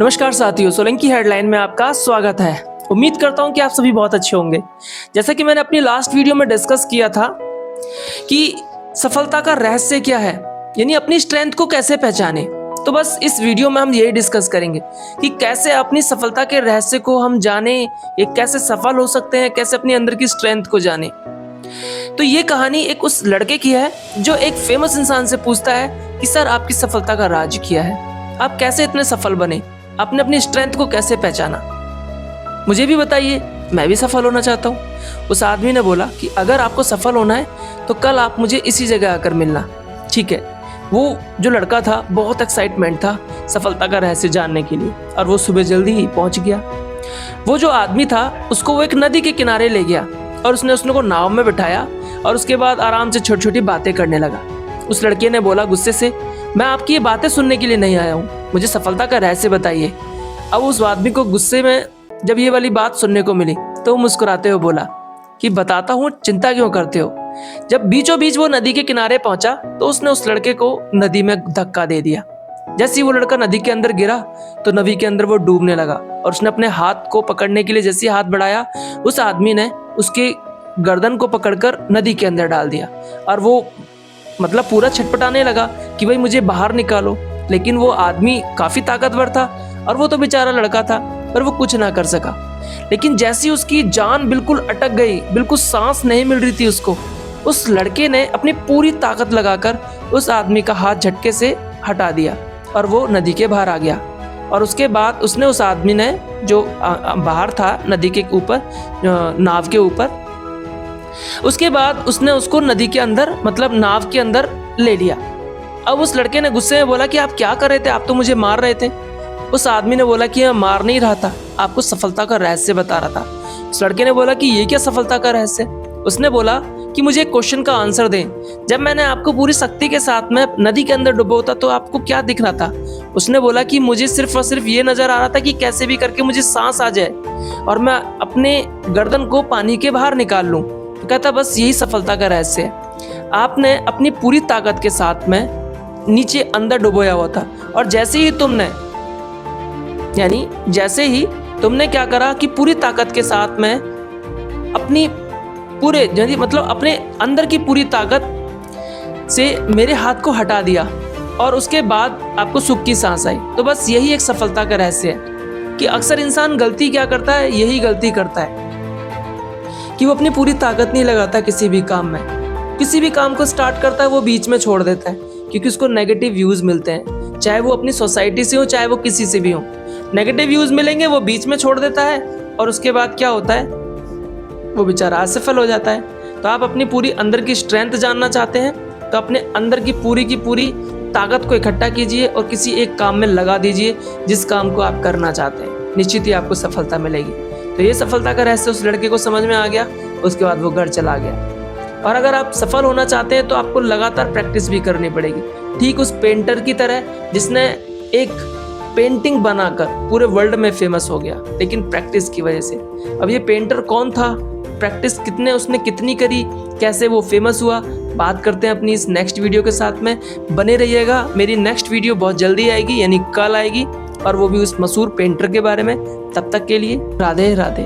नमस्कार साथियों, सोलंकी हेडलाइन में आपका स्वागत है। उम्मीद करता हूं कि आप सभी बहुत अच्छे होंगे। जैसा कि मैंने अपनी लास्ट वीडियो में डिस्कस किया था कि सफलता का रहस्य क्या है, यानी अपनी स्ट्रेंथ को कैसे पहचाने। तो बस इस वीडियो में हम यही डिस्कस करेंगे कि कैसे अपनी सफलता के रहस्य को हम जाने, एक कैसे सफल हो सकते हैं, कैसे अपनी अंदर की स्ट्रेंथ को जाने। तो ये कहानी एक उस लड़के की है जो एक फेमस इंसान से पूछता है कि सर, आपकी सफलता का राज क्या है, आप कैसे इतने सफल बने, आपने अपनी स्ट्रेंथ को कैसे पहचाना, मुझे भी बताइए, मैं भी सफल होना चाहता हूँ। उस आदमी ने बोला कि अगर आपको सफल होना है तो कल आप मुझे इसी जगह आकर मिलना। ठीक है। वो जो लड़का था, बहुत एक्साइटमेंट था सफलता का रहस्य जानने के लिए, और वो सुबह जल्दी ही पहुंच गया। वो जो आदमी था उसको वो एक नदी के किनारे ले गया और उसने को नाव में बिठाया और उसके बाद आराम से छोटी छोटी बातें करने लगा। उस लड़के ने बोला गुस्से से, मैं आपकी ये बातें सुनने के लिए नहीं आया हूँ, मुझे सफलता का रहस्य बताइए। अब उस आदमी को गुस्से में जब ये वाली बात सुनने को मिली तो वो मुस्कुराते हुए बोला कि बताता हूँ, चिंता क्यों करते हो। जब बीचों बीच वो नदी के किनारे पहुंचा तो उसने उस लड़के को नदी में धक्का दे दिया। जैसे ही वो लड़का नदी के अंदर गिरा तो नदी के अंदर वो डूबने लगा और उसने अपने हाथ को पकड़ने के लिए जैसे ही हाथ बढ़ाया, उस आदमी ने उसके गर्दन को पकड़कर नदी के अंदर डाल दिया और वो मतलब पूरा छटपटाने लगा कि भाई मुझे बाहर निकालो। लेकिन वो आदमी काफी ताकतवर था और वो तो बेचारा लड़का था, पर वो कुछ ना कर सका। लेकिन जैसी उसकी जान बिल्कुल अटक गई, बिल्कुल सांस नहीं मिल रही थी उसको, उस लड़के ने अपनी पूरी ताकत लगाकर उस आदमी का हाथ झटके से हटा दिया और वो नदी के बाहर आ गया। और उसके बाद उसने उस आदमी ने जो बाहर था नदी के ऊपर, नाव के ऊपर, उसके बाद उसने उसको नदी के अंदर मतलब नाव के अंदर ले लिया। अब उस लड़के ने गुस्से में बोला कि आप क्या कर रहे थे, आप तो मुझे मार रहे थे। उस आदमी ने बोला कि मैं मार नहीं रहा था, आपको सफलता का रहस्य बता रहा था। उस लड़के ने बोला कि ये क्या सफलता का रहस्य। उसने बोला कि मुझे एक क्वेश्चन का आंसर दें, जब मैंने आपको पूरी शक्ति के साथ में नदी के अंदर डुबोता तो आपको क्या दिख रहा था। उसने बोला कि मुझे सिर्फ और सिर्फ ये नजर आ रहा था कि कैसे भी करके मुझे सांस आ जाए और मैं अपने गर्दन को पानी के बाहर निकाल लूं। तो कहता बस यही सफलता का रहस्य है। आपने अपनी पूरी ताकत के साथ में नीचे अंदर डुबोया हुआ था और जैसे ही तुमने क्या करा कि पूरी ताकत के साथ में अपनी पूरे मतलब अपने अंदर की पूरी ताकत से मेरे हाथ को हटा दिया और उसके बाद आपको सुख की सांस आई। तो बस यही एक सफलता का रहस्य है कि अक्सर इंसान गलती क्या करता है, यही गलती करता है कि वो अपनी पूरी ताकत नहीं लगाता किसी भी काम में। किसी भी काम को स्टार्ट करता है वो बीच में छोड़ देता है क्योंकि उसको नेगेटिव व्यूज मिलते हैं, चाहे वो अपनी सोसाइटी से हो चाहे वो किसी से भी हो। नेगेटिव व्यूज मिलेंगे, वो बीच में छोड़ देता है और उसके बाद क्या होता है, वो बेचारा असफल हो जाता है। तो आप अपनी पूरी अंदर की स्ट्रेंथ जानना चाहते हैं तो अपने अंदर की पूरी ताकत को इकट्ठा कीजिए और किसी एक काम में लगा दीजिए जिस काम को आप करना चाहते हैं, निश्चित ही आपको सफलता मिलेगी। तो ये सफलता का रहस्य उस लड़के को समझ में आ गया। उसके बाद वो घर चला गया। और अगर आप सफल होना चाहते हैं तो आपको लगातार प्रैक्टिस भी करनी पड़ेगी, ठीक उस पेंटर की तरह जिसने एक पेंटिंग बनाकर पूरे वर्ल्ड में फेमस हो गया, लेकिन प्रैक्टिस की वजह से। अब ये पेंटर कौन था, प्रैक्टिस उसने कितनी करी, कैसे वो फेमस हुआ, बात करते हैं अपनी इस नेक्स्ट वीडियो के साथ में। बने रहिएगा, मेरी नेक्स्ट वीडियो बहुत जल्दी आएगी, यानी कल आएगी, और वो भी उस मशहूर पेंटर के बारे में। तब तक के लिए राधे राधे।